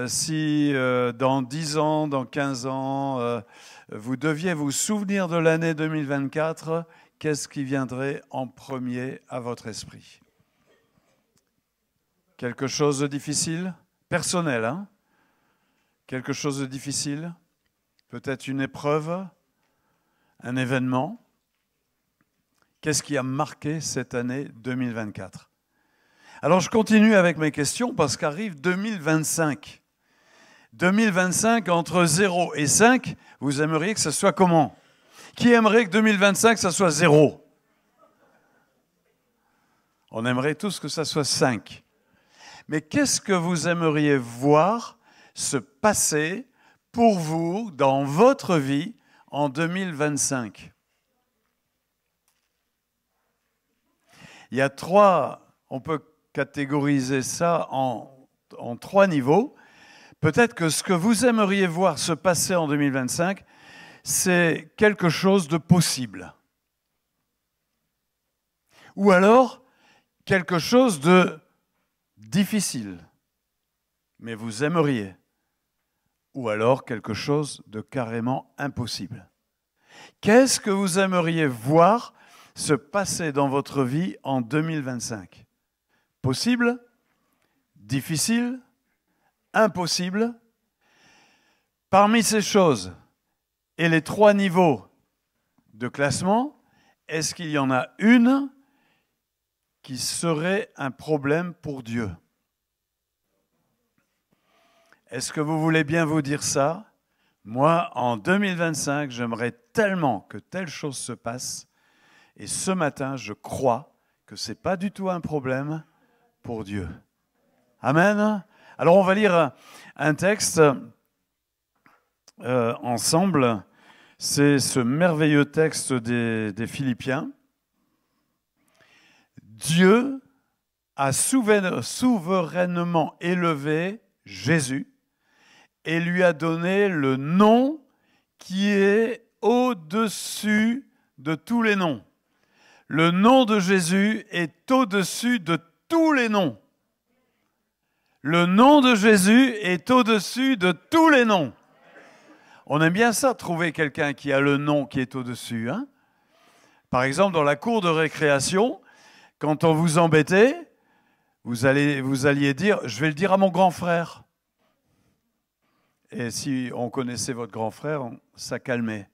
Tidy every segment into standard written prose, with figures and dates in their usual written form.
si dans 10 ans, dans 15 ans, vous deviez vous souvenir de l'année 2024, qu'est-ce qui viendrait en premier à votre esprit? Quelque chose de difficile? Personnel, hein? Quelque chose de difficile? Peut-être une épreuve? Un événement? Qu'est-ce qui a marqué cette année 2024? Alors je continue avec mes questions parce qu'arrive 2025. 2025, entre 0 et 5, vous aimeriez que ça soit comment? Qui aimerait que 2025, ça soit 0? On aimerait tous que ça soit 5. Mais qu'est-ce que vous aimeriez voir se passer pour vous dans votre vie en 2025? Il y a on peut catégoriser ça en 3 niveaux. Peut-être que ce que vous aimeriez voir se passer en 2025, c'est quelque chose de possible. Ou alors, quelque chose de difficile, mais vous aimeriez. Ou alors, quelque chose de carrément impossible. Qu'est-ce que vous aimeriez voir se passer dans votre vie en 2025? Possible? Difficile? Impossible? Parmi ces choses et les 3 niveaux de classement, est-ce qu'il y en a une qui serait un problème pour Dieu? Est-ce que vous voulez bien vous dire ça? Moi, en 2025, j'aimerais tellement que telle chose se passe. Et ce matin, je crois que ce n'est pas du tout un problème pour Dieu. Amen. Alors, on va lire un texte ensemble. C'est ce merveilleux texte des Philippiens. Dieu a souverainement élevé Jésus et lui a donné le nom qui est au-dessus de tous les noms. Le nom de Jésus est au-dessus de tous les noms. Le nom de Jésus est au-dessus de tous les noms. On aime bien ça, trouver quelqu'un qui a le nom qui est au-dessus. Hein? Par exemple, dans la cour de récréation, quand on vous embêtait, vous alliez dire « je vais le dire à mon grand frère ». Et si on connaissait votre grand frère, ça calmait.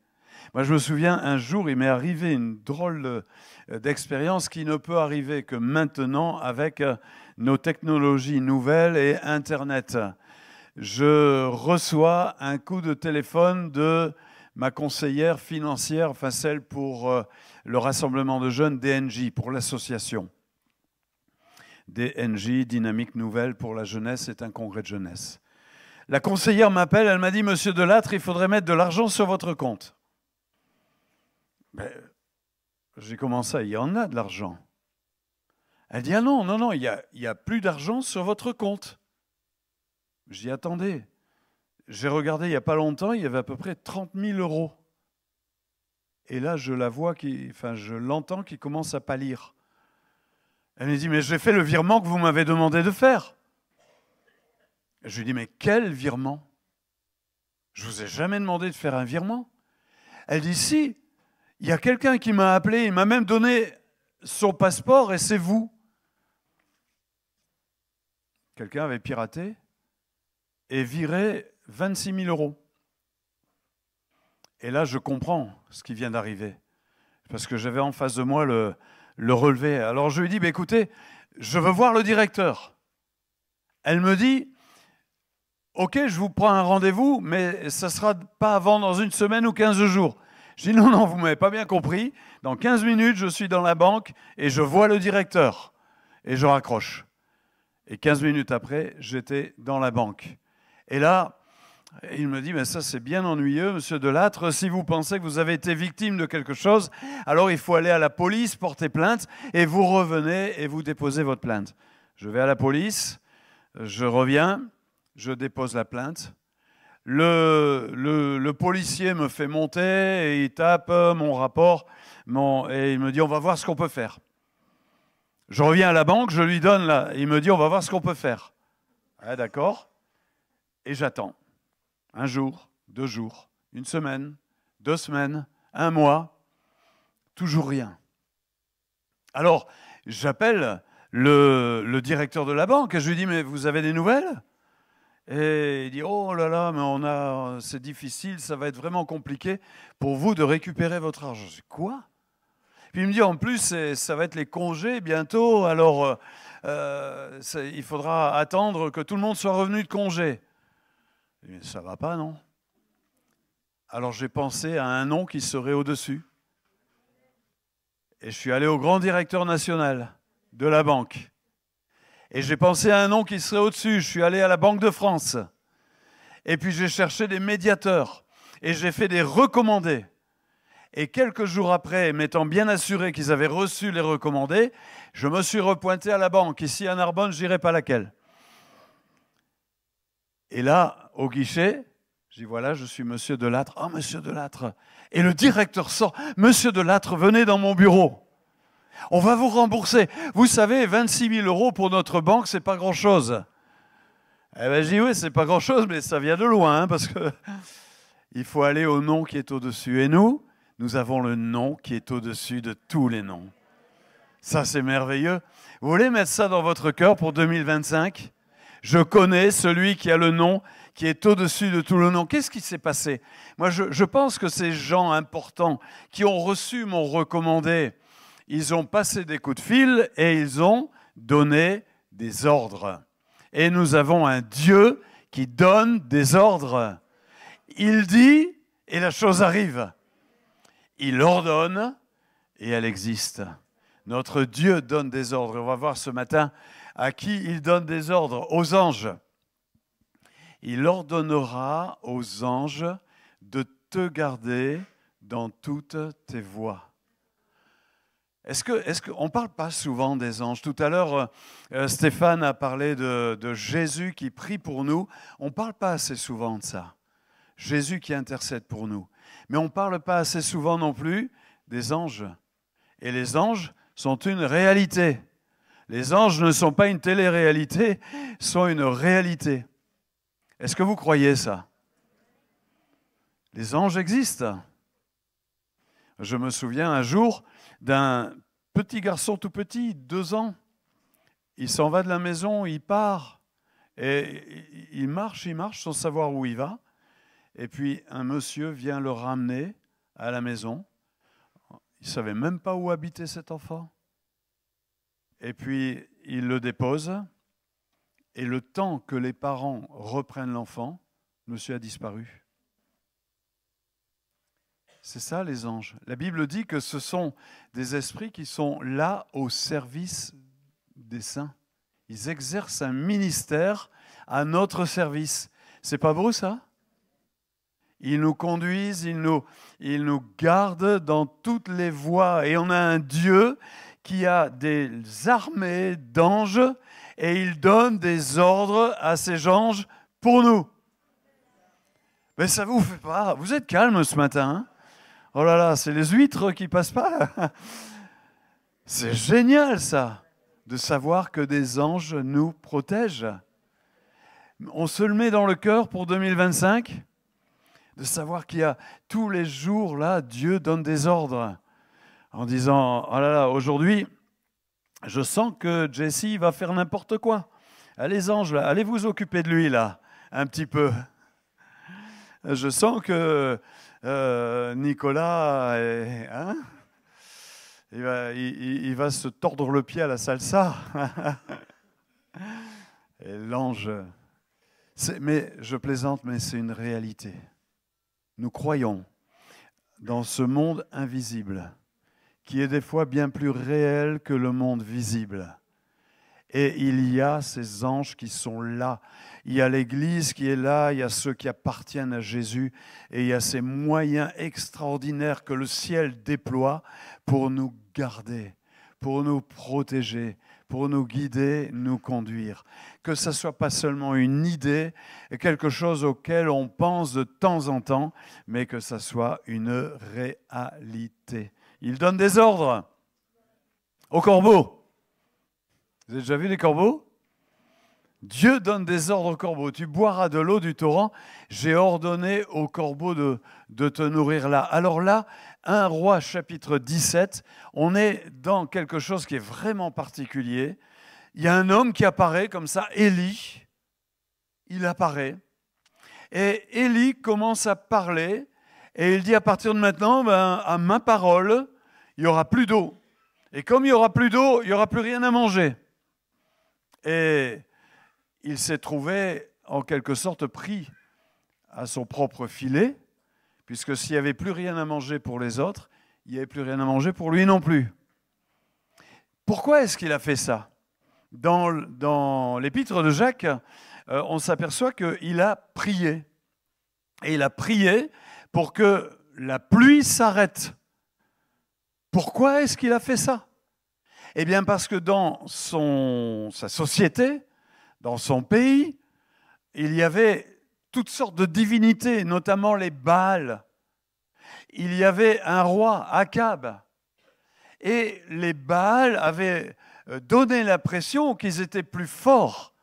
Moi, je me souviens, un jour, il m'est arrivé une drôle d'expérience qui ne peut arriver que maintenant avec nos technologies nouvelles et Internet. Je reçois un coup de téléphone de ma conseillère financière, enfin celle pour le rassemblement de jeunes DNJ, pour l'association. DNJ, Dynamique Nouvelle pour la jeunesse, c'est un congrès de jeunesse. La conseillère m'appelle, elle m'a dit « Monsieur Delattre, il faudrait mettre de l'argent sur votre compte. » J'ai commencé, il y en a de l'argent. Elle dit « Ah non, non, non, il y a plus d'argent sur votre compte. » Je dis « Attendez, j'ai regardé il n'y a pas longtemps, il y avait à peu près 30 000 €. » Et là, je la vois, je l'entends qui commence à pâlir. Elle me dit « Mais j'ai fait le virement que vous m'avez demandé de faire. » Je lui dis « Mais quel virement? Je ne vous ai jamais demandé de faire un virement. » Elle dit « Si, il y a quelqu'un qui m'a appelé, il m'a même donné son passeport et c'est vous. » Quelqu'un avait piraté et viré 26 000 €. Et là, je comprends ce qui vient d'arriver. Parce que j'avais en face de moi le relevé. Alors je lui dis, écoutez, je veux voir le directeur. Elle me dit, ok, je vous prends un rendez-vous, mais ça ne sera pas avant dans 1 semaine ou 15 jours. Je dis, non, non, vous ne m'avez pas bien compris. Dans 15 minutes, je suis dans la banque et je vois le directeur. Et je raccroche. Et 15 minutes après, j'étais dans la banque. Et là, il me dit, mais ça c'est bien ennuyeux, monsieur Delattre, si vous pensez que vous avez été victime de quelque chose, alors il faut aller à la police, porter plainte, et vous revenez et vous déposez votre plainte. Je vais à la police, je reviens, je dépose la plainte. Le policier me fait monter et il tape mon rapport et il me dit, on va voir ce qu'on peut faire. Je reviens à la banque, je lui donne là, il me dit, on va voir ce qu'on peut faire. Ah, d'accord. Et j'attends. Un jour, 2 jours, 1 semaine, 2 semaines, 1 mois, toujours rien. Alors, j'appelle le directeur de la banque et je lui dis, mais vous avez des nouvelles? Et il dit, oh là là, mais c'est difficile, ça va être vraiment compliqué pour vous de récupérer votre argent. Je dis, quoi? Puis il me dit, en plus, ça va être les congés bientôt, alors il faudra attendre que tout le monde soit revenu de congé. Je dis, mais ça va pas, non? Alors j'ai pensé à un nom qui serait au-dessus. Et je suis allé au grand directeur national de la banque. Et j'ai pensé à un nom qui serait au-dessus. Je suis allé à la Banque de France. Et puis j'ai cherché des médiateurs. Et j'ai fait des recommandés. Et quelques jours après, m'étant bien assuré qu'ils avaient reçu les recommandés, je me suis repointé à la banque. Ici à Narbonne, je n'irai pas laquelle. Et là, au guichet, je dis voilà, je suis Monsieur Delattre. Ah, Monsieur Delattre. Et le directeur sort. Monsieur Delattre, venez dans mon bureau. On va vous rembourser. Vous savez, 26 000 € pour notre banque, c'est pas grand-chose. Eh bien, je dis oui, c'est pas grand-chose, mais ça vient de loin, hein, parce que il faut aller au nom qui est au-dessus. Et nous avons le nom qui est au-dessus de tous les noms. Ça, c'est merveilleux. Vous voulez mettre ça dans votre cœur pour 2025 ? Je connais celui qui a le nom qui est au-dessus de tout le nom. Qu'est-ce qui s'est passé? Moi, je pense que ces gens importants qui ont reçu mon recommandé, ils ont passé des coups de fil et ils ont donné des ordres. Et nous avons un Dieu qui donne des ordres. Il dit et la chose arrive. Il ordonne et elle existe. Notre Dieu donne des ordres. On va voir ce matin à qui il donne des ordres. Aux anges. Il ordonnera aux anges de te garder dans toutes tes voies. On ne parle pas souvent des anges? Tout à l'heure, Stéphane a parlé de Jésus qui prie pour nous. On ne parle pas assez souvent de ça. Jésus qui intercède pour nous. Mais on ne parle pas assez souvent non plus des anges. Et les anges sont une réalité. Les anges ne sont pas une télé-réalité, sont une réalité. Est-ce que vous croyez ça? Les anges existent. Je me souviens un jour d'un petit garçon tout petit, 2 ans. Il s'en va de la maison, il part. Et il marche sans savoir où il va. Et puis un monsieur vient le ramener à la maison. Il ne savait même pas où habitait cet enfant. Et puis il le dépose. Et le temps que les parents reprennent l'enfant, le monsieur a disparu. C'est ça les anges. La Bible dit que ce sont des esprits qui sont là au service des saints. Ils exercent un ministère à notre service. C'est pas beau ça? Ils nous conduisent, ils nous gardent dans toutes les voies. Et on a un Dieu qui a des armées d'anges et il donne des ordres à ces anges pour nous. Mais ça vous fait pas... Vous êtes calme ce matin, hein? Oh là là, c'est les huîtres qui passent pas. C'est génial ça, de savoir que des anges nous protègent. On se le met dans le cœur pour 2025, de savoir qu'il y a tous les jours là, Dieu donne des ordres en disant oh là là, aujourd'hui, je sens que Jesse va faire n'importe quoi. Allez anges, là, allez vous occuper de lui là, un petit peu. Je sens que Nicolas, hein, il va se tordre le pied à la salsa. Et l'ange, mais je plaisante, mais c'est une réalité. Nous croyons dans ce monde invisible, qui est des fois bien plus réel que le monde visible. Et il y a ces anges qui sont là. Il y a l'Église qui est là, il y a ceux qui appartiennent à Jésus, et il y a ces moyens extraordinaires que le ciel déploie pour nous garder, pour nous protéger, pour nous guider, nous conduire. Que ce ne soit pas seulement une idée, quelque chose auquel on pense de temps en temps, mais que ce soit une réalité. Il donne des ordres aux corbeaux. Vous avez déjà vu des corbeaux? Dieu donne des ordres aux corbeaux. Tu boiras de l'eau du torrent. J'ai ordonné aux corbeaux de te nourrir là. Alors là, 1 Roi chapitre 17, on est dans quelque chose qui est vraiment particulier. Il y a un homme qui apparaît comme ça, Élie. Il apparaît. Et Élie commence à parler. Et il dit à partir de maintenant, à ma parole, il n'y aura plus d'eau. Et comme il n'y aura plus d'eau, il n'y aura plus rien à manger. Et il s'est trouvé en quelque sorte pris à son propre filet, puisque s'il n'y avait plus rien à manger pour les autres, il n'y avait plus rien à manger pour lui non plus. Pourquoi est-ce qu'il a fait ça ? Dans l'épître de Jacques, on s'aperçoit qu'il a prié. Et il a prié pour que la pluie s'arrête. Pourquoi est-ce qu'il a fait ça ? Eh bien parce que dans sa société, dans son pays, il y avait toutes sortes de divinités, notamment les Baals. Il y avait un roi, Akab. Et les Baals avaient donné l'impression qu'ils étaient plus forts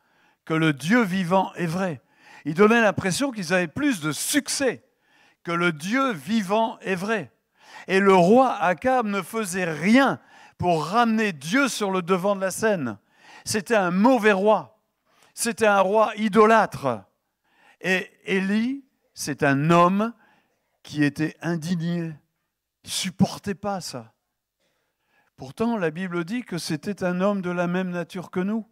que le Dieu vivant et vrai. Ils donnaient l'impression qu'ils avaient plus de succès que le Dieu vivant et vrai. Et le roi Akab ne faisait rien pour ramener Dieu sur le devant de la scène. C'était un mauvais roi. C'était un roi idolâtre. Et Élie, c'est un homme qui était indigné. Il ne supportait pas ça. Pourtant, la Bible dit que c'était un homme de la même nature que nous.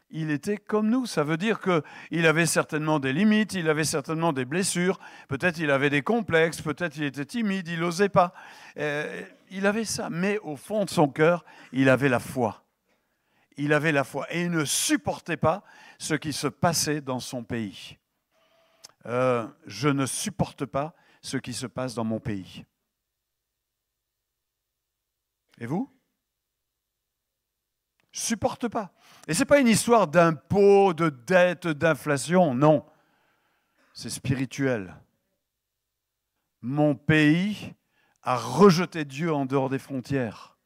Il était comme nous. Ça veut dire qu'il avait certainement des limites, il avait certainement des blessures, peut-être il avait des complexes, peut-être il était timide, il n'osait pas. Il avait ça, mais au fond de son cœur, il avait la foi. Il avait la foi et il ne supportait pas ce qui se passait dans son pays. Je ne supporte pas ce qui se passe dans mon pays. Et vous ? Je ne supporte pas. Et ce n'est pas une histoire d'impôts, de dettes, d'inflation, non. C'est spirituel. Mon pays a rejeté Dieu en dehors des frontières.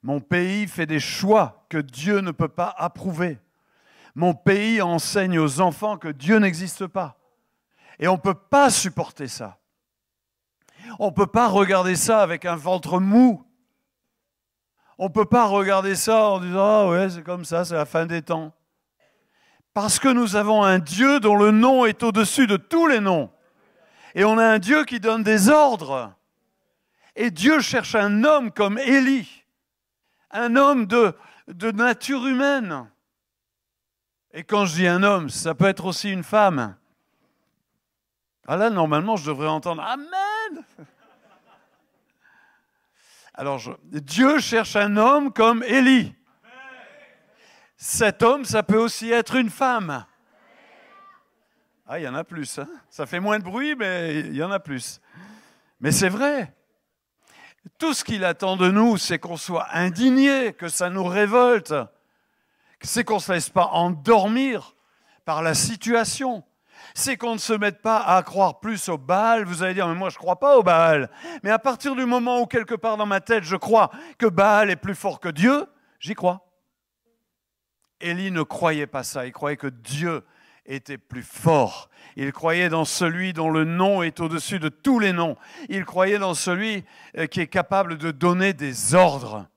Mon pays fait des choix que Dieu ne peut pas approuver. Mon pays enseigne aux enfants que Dieu n'existe pas. Et on ne peut pas supporter ça. On ne peut pas regarder ça avec un ventre mou. On ne peut pas regarder ça en disant « Ah ouais, c'est comme ça, c'est la fin des temps ». Parce que nous avons un Dieu dont le nom est au-dessus de tous les noms. Et on a un Dieu qui donne des ordres. Et Dieu cherche un homme comme Élie, un homme de nature humaine. Et quand je dis un homme, ça peut être aussi une femme. Ah là, normalement, je devrais entendre « Amen ». Alors, Dieu cherche un homme comme Élie. Cet homme, ça peut aussi être une femme. Ah, il y en a plus. Hein? Ça fait moins de bruit, mais il y en a plus. Mais c'est vrai. Tout ce qu'il attend de nous, c'est qu'on soit indignés, que ça nous révolte. C'est qu'on ne se laisse pas endormir par la situation. C'est qu'on ne se mette pas à croire plus au Baal. Vous allez dire, mais moi je ne crois pas au Baal. Mais à partir du moment où quelque part dans ma tête, je crois que Baal est plus fort que Dieu, j'y crois. Élie ne croyait pas ça. Il croyait que Dieu était plus fort. Il croyait dans celui dont le nom est au-dessus de tous les noms. Il croyait dans celui qui est capable de donner des ordres.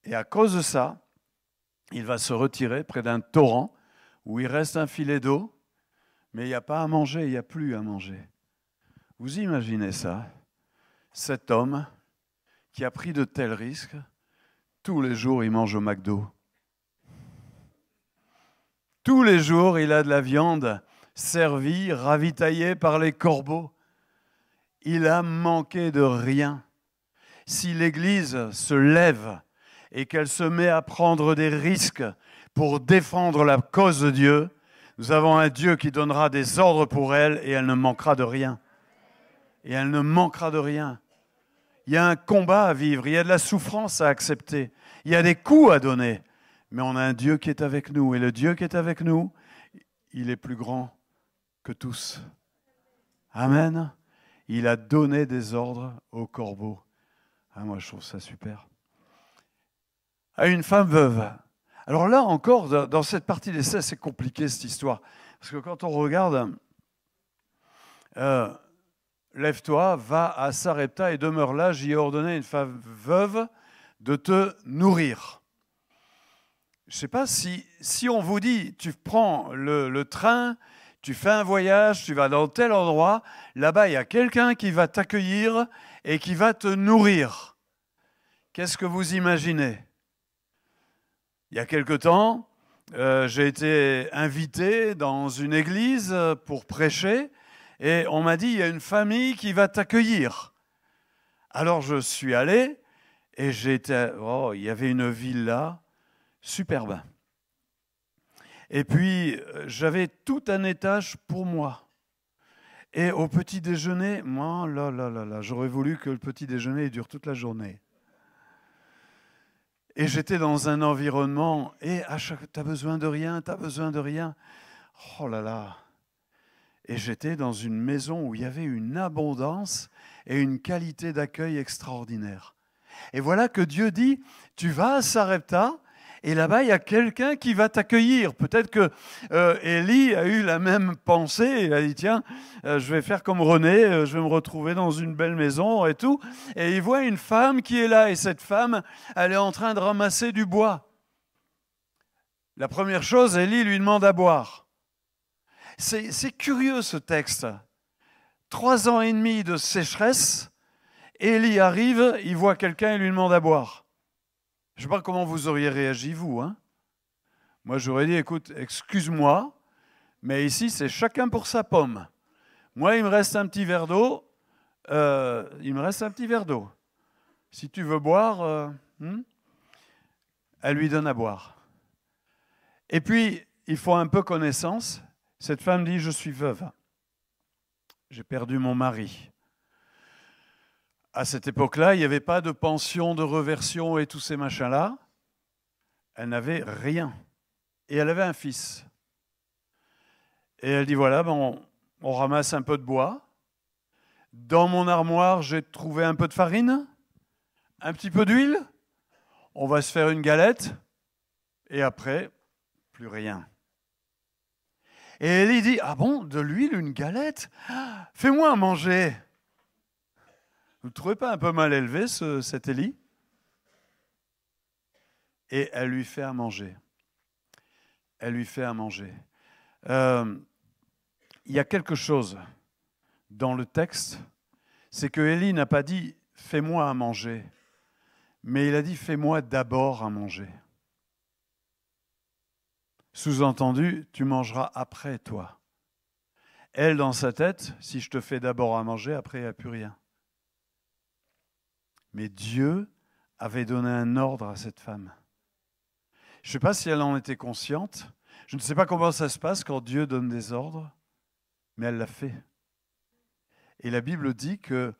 Et à cause de ça, il va se retirer près d'un torrent où il reste un filet d'eau, mais il n'y a pas à manger, il n'y a plus à manger. Vous imaginez ça ? Cet homme qui a pris de tels risques, tous les jours il mange au McDo. Tous les jours il a de la viande servie, ravitaillée par les corbeaux. Il a manqué de rien. Si l'Église se lève et qu'elle se met à prendre des risques pour défendre la cause de Dieu, nous avons un Dieu qui donnera des ordres pour elle et elle ne manquera de rien. Et elle ne manquera de rien. Il y a un combat à vivre, il y a de la souffrance à accepter, il y a des coups à donner, mais on a un Dieu qui est avec nous. Et le Dieu qui est avec nous, il est plus grand que tous. Amen. Il a donné des ordres aux corbeaux. Ah, moi, je trouve ça super. À une femme veuve, Alors là encore, dans cette partie d'essai, c'est compliqué cette histoire. Parce que quand on regarde, lève-toi, va à Sarepta et demeure là, j'y ai ordonné à une femme veuve de te nourrir. Je ne sais pas si on vous dit, tu prends le train, tu fais un voyage, tu vas dans tel endroit, là-bas il y a quelqu'un qui va t'accueillir et qui va te nourrir. Qu'est-ce que vous imaginez? Il y a quelque temps, j'ai été invité dans une église pour prêcher et on m'a dit, il y a une famille qui va t'accueillir. Alors je suis allé et il y avait une villa superbe. Et puis, j'avais tout un étage pour moi. Et au petit déjeuner, moi, j'aurais voulu que le petit déjeuner dure toute la journée. Et j'étais dans un environnement, et à chaque t'as besoin de rien, t'as besoin de rien. Oh là là. Et j'étais dans une maison où il y avait une abondance et une qualité d'accueil extraordinaire. Et voilà que Dieu dit, tu vas à Sarepta, et là-bas, il y a quelqu'un qui va t'accueillir. Peut-être que Élie a eu la même pensée. Il a dit, tiens, je vais faire comme René, je vais me retrouver dans une belle maison et tout. Et il voit une femme qui est là. Et cette femme, elle est en train de ramasser du bois. La première chose, Élie lui demande à boire. C'est curieux ce texte. 3 ans et demi de sécheresse. Élie arrive, il voit quelqu'un et lui demande à boire. Je ne sais pas comment vous auriez réagi, vous. Moi, j'aurais dit, écoute, excuse-moi, mais ici, c'est chacun pour sa pomme. Moi, il me reste un petit verre d'eau. Si tu veux boire, elle lui donne à boire. Et puis, il faut un peu connaissance. Cette femme dit, je suis veuve. J'ai perdu mon mari. À cette époque-là, il n'y avait pas de pension, de reversion et tous ces machins-là. Elle n'avait rien. Et elle avait un fils. Et elle dit, voilà, on ramasse un peu de bois. Dans mon armoire, j'ai trouvé un peu de farine, un petit peu d'huile. On va se faire une galette. Et après, plus rien. Et Élie dit, ah bon, de l'huile, une galette? Fais-moi à manger. Vous ne trouvez pas un peu mal élevé, cet Élie? Et elle lui fait à manger. Elle lui fait à manger. Il y a quelque chose dans le texte, c'est que Élie n'a pas dit « fais-moi à manger », mais il a dit « fais-moi d'abord à manger ». Sous-entendu, tu mangeras après toi. Elle, dans sa tête, si je te fais d'abord à manger, après il n'y a plus rien. Mais Dieu avait donné un ordre à cette femme. Je ne sais pas si elle en était consciente. Je ne sais pas comment ça se passe quand Dieu donne des ordres, mais elle l'a fait. Et la Bible dit que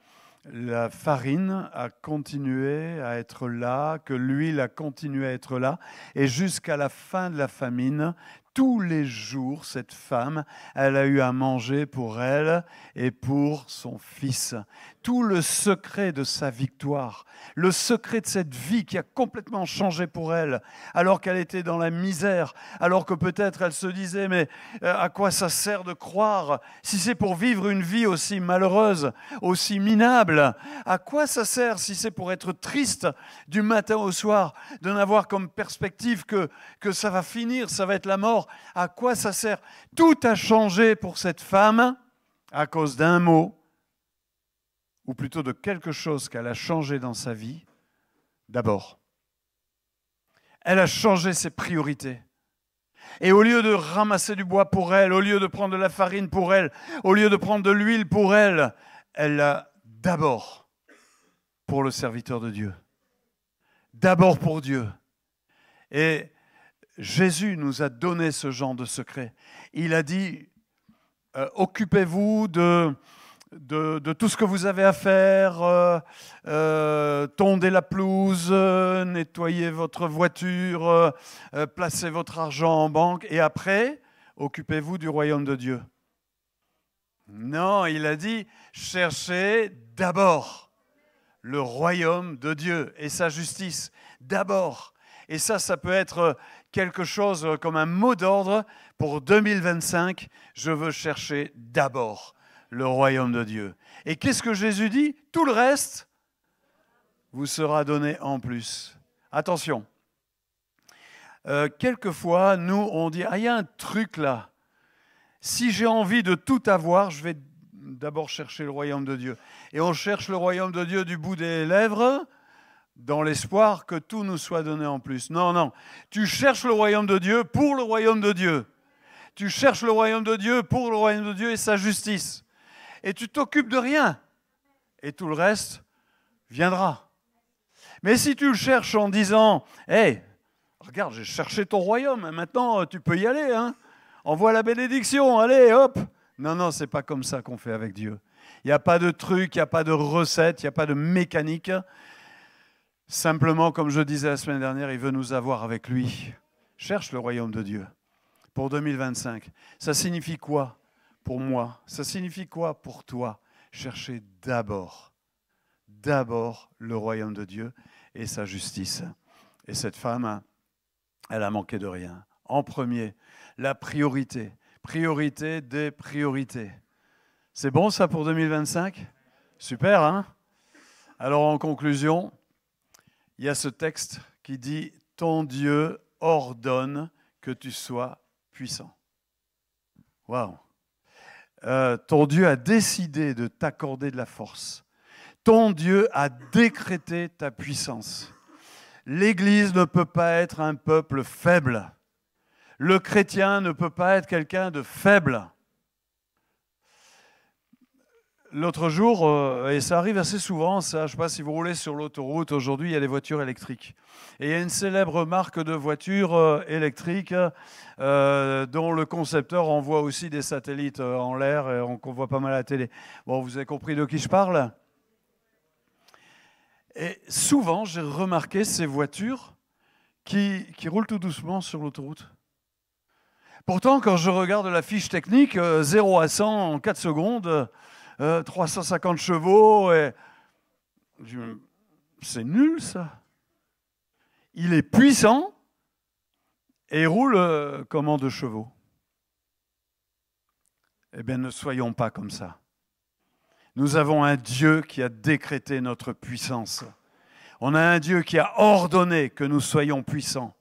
la farine a continué à être là, que l'huile a continué à être là, et jusqu'à la fin de la famine, tous les jours, cette femme, elle a eu à manger pour elle et pour son fils. Tout le secret de sa victoire, le secret de cette vie qui a complètement changé pour elle, alors qu'elle était dans la misère, alors que peut-être elle se disait, mais à quoi ça sert de croire si c'est pour vivre une vie aussi malheureuse, aussi minable? À quoi ça sert si c'est pour être triste du matin au soir, de n'avoir comme perspective que ça va finir, ça va être la mort? À quoi ça sert? Tout a changé pour cette femme à cause d'un mot, ou plutôt de quelque chose qu'elle a changé dans sa vie, d'abord. Elle a changé ses priorités. Et au lieu de ramasser du bois pour elle, au lieu de prendre de la farine pour elle, au lieu de prendre de l'huile pour elle, elle l'a d'abord pour le serviteur de Dieu. D'abord pour Dieu. Et Jésus nous a donné ce genre de secret. Il a dit, occupez-vous de tout ce que vous avez à faire, tondez la pelouse, nettoyez votre voiture, placez votre argent en banque, et après, occupez-vous du royaume de Dieu. Non, il a dit, cherchez d'abord le royaume de Dieu et sa justice, d'abord. Et ça peut être quelque chose comme un mot d'ordre pour 2025. Je veux chercher d'abord le royaume de Dieu. Et qu'est-ce que Jésus dit? Tout le reste vous sera donné en plus. Attention. Quelquefois, nous, on dit, il y a un truc là. Si j'ai envie de tout avoir, je vais d'abord chercher le royaume de Dieu. Et on cherche le royaume de Dieu du bout des lèvres, dans l'espoir que tout nous soit donné en plus. Non, non. Tu cherches le royaume de Dieu pour le royaume de Dieu. Tu cherches le royaume de Dieu pour le royaume de Dieu et sa justice. Et tu t'occupes de rien. Et tout le reste viendra. Mais si tu le cherches en disant, hey, regarde, j'ai cherché ton royaume, maintenant tu peux y aller, hein. Envoie la bénédiction, allez, hop. Non, non, c'est pas comme ça qu'on fait avec Dieu. Il n'y a pas de truc, il n'y a pas de recette, il n'y a pas de mécanique. Simplement, comme je disais la semaine dernière, il veut nous avoir avec lui. Cherche le royaume de Dieu pour 2025. Ça signifie quoi pour moi? Ça signifie quoi pour toi? Chercher d'abord le royaume de Dieu et sa justice. Et cette femme, elle a manqué de rien. En premier, la priorité des priorités. C'est bon ça pour 2025? Super, hein? Alors en conclusion, il y a ce texte qui dit « Ton Dieu ordonne que tu sois puissant. » Waouh! Ton Dieu a décidé de t'accorder de la force. Ton Dieu a décrété ta puissance. L'Église ne peut pas être un peuple faible. Le chrétien ne peut pas être quelqu'un de faible. L'autre jour, et ça arrive assez souvent, ça, je ne sais pas si vous roulez sur l'autoroute, aujourd'hui il y a des voitures électriques. Et il y a une célèbre marque de voitures électriques dont le concepteur envoie aussi des satellites en l'air et qu'on voit pas mal à la télé. Bon, vous avez compris de qui je parle? Et souvent, j'ai remarqué ces voitures qui roulent tout doucement sur l'autoroute. Pourtant, quand je regarde la fiche technique, 0 à 100 en 4 secondes, 350 chevaux, et c'est nul ça. Il est puissant et il roule comme en 2 chevaux. Eh bien, ne soyons pas comme ça. Nous avons un Dieu qui a décrété notre puissance. On a un Dieu qui a ordonné que nous soyons puissants.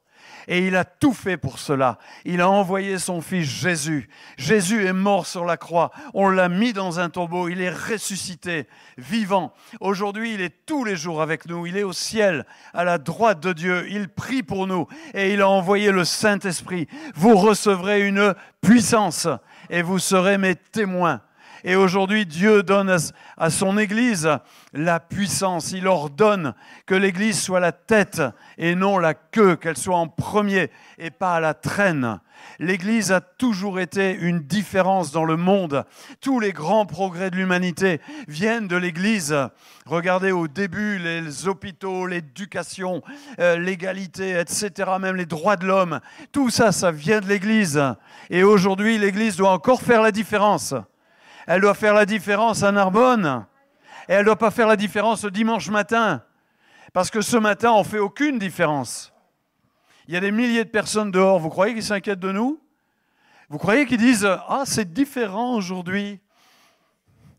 Et il a tout fait pour cela. Il a envoyé son fils Jésus. Jésus est mort sur la croix. On l'a mis dans un tombeau. Il est ressuscité, vivant. Aujourd'hui, il est tous les jours avec nous. Il est au ciel, à la droite de Dieu. Il prie pour nous. Et il a envoyé le Saint-Esprit. Vous recevrez une puissance et vous serez mes témoins. Et aujourd'hui, Dieu donne à son Église la puissance. Il ordonne que l'Église soit la tête et non la queue, qu'elle soit en premier et pas à la traîne. L'Église a toujours été une différence dans le monde. Tous les grands progrès de l'humanité viennent de l'Église. Regardez au début les hôpitaux, l'éducation, l'égalité, etc., même les droits de l'homme. Tout ça, ça vient de l'Église. Et aujourd'hui, l'Église doit encore faire la différence. Elle doit faire la différence à Narbonne. Et elle ne doit pas faire la différence le dimanche matin. Parce que ce matin, on ne fait aucune différence. Il y a des milliers de personnes dehors. Vous croyez qu'ils s'inquiètent de nous? Vous croyez qu'ils disent « Ah, c'est différent aujourd'hui ».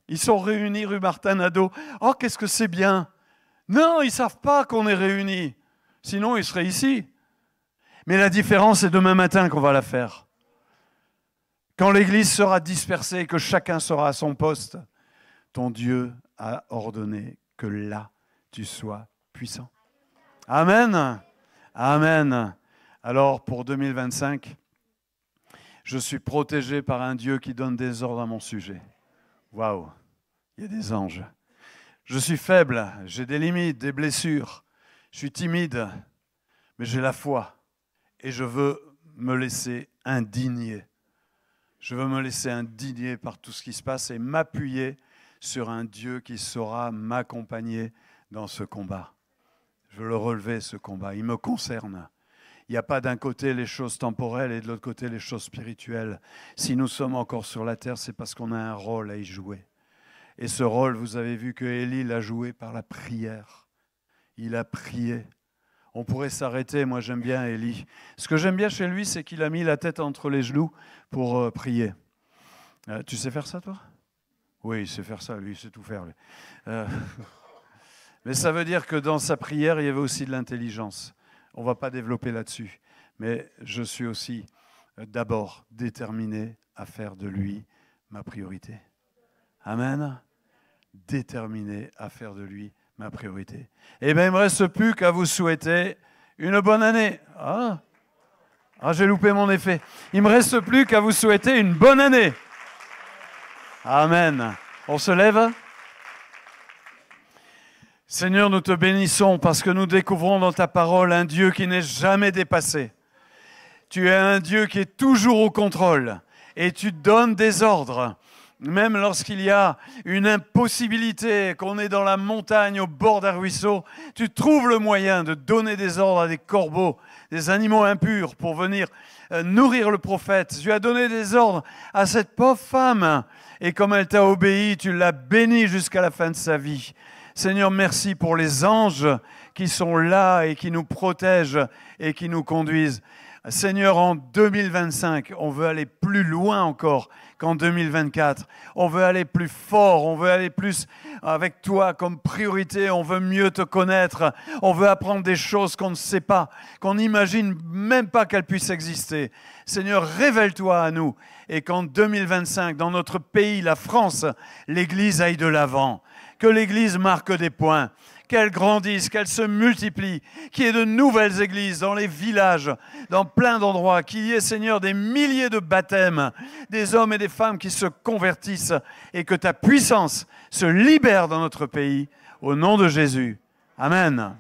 Ils sont réunis rue Martin-Nadeau. « Oh, qu'est-ce que c'est bien ». Non, ils ne savent pas qu'on est réunis. Sinon, ils seraient ici. Mais la différence, c'est demain matin qu'on va la faire. Quand l'Église sera dispersée, que chacun sera à son poste, ton Dieu a ordonné que là, tu sois puissant. Amen. Amen. Alors, pour 2025, je suis protégé par un Dieu qui donne des ordres à mon sujet. Waouh, il y a des anges. Je suis faible, j'ai des limites, des blessures. Je suis timide, mais j'ai la foi. Et je veux me laisser indigner. Je veux me laisser indigner par tout ce qui se passe et m'appuyer sur un Dieu qui saura m'accompagner dans ce combat. Je veux le relever, ce combat. Il me concerne. Il n'y a pas d'un côté les choses temporelles et de l'autre côté les choses spirituelles. Si nous sommes encore sur la terre, c'est parce qu'on a un rôle à y jouer. Et ce rôle, vous avez vu que Élie l'a joué par la prière. Il a prié. On pourrait s'arrêter, moi j'aime bien Élie. Ce que j'aime bien chez lui, c'est qu'il a mis la tête entre les genoux pour prier. Tu sais faire ça, toi? Oui, il sait faire ça, lui, il sait tout faire. Lui. Mais ça veut dire que dans sa prière, il y avait aussi de l'intelligence. On ne va pas développer là-dessus. Mais je suis aussi d'abord déterminé à faire de lui ma priorité. Amen. Déterminé à faire de lui ma priorité. Eh bien, il ne me reste plus qu'à vous souhaiter une bonne année. Ah, j'ai loupé mon effet. Il ne me reste plus qu'à vous souhaiter une bonne année. Amen. On se lève. Seigneur, nous te bénissons parce que nous découvrons dans ta parole un Dieu qui n'est jamais dépassé. Tu es un Dieu qui est toujours au contrôle et tu donnes des ordres. Même lorsqu'il y a une impossibilité, qu'on est dans la montagne au bord d'un ruisseau, tu trouves le moyen de donner des ordres à des corbeaux, des animaux impurs pour venir nourrir le prophète. Tu as donné des ordres à cette pauvre femme et comme elle t'a obéi, tu l'as bénie jusqu'à la fin de sa vie. Seigneur, merci pour les anges qui sont là et qui nous protègent et qui nous conduisent. Seigneur, en 2025, on veut aller plus loin encore qu'en 2024. On veut aller plus fort, on veut aller plus avec toi comme priorité, on veut mieux te connaître, on veut apprendre des choses qu'on ne sait pas, qu'on n'imagine même pas qu'elles puissent exister. Seigneur, révèle-toi à nous et qu'en 2025, dans notre pays, la France, l'Église aille de l'avant, que l'Église marque des points, qu'elle grandisse, qu'elle se multiplie, qu'il y ait de nouvelles églises dans les villages, dans plein d'endroits, qu'il y ait, Seigneur, des milliers de baptêmes, des hommes et des femmes qui se convertissent et que ta puissance se libère dans notre pays. Au nom de Jésus. Amen.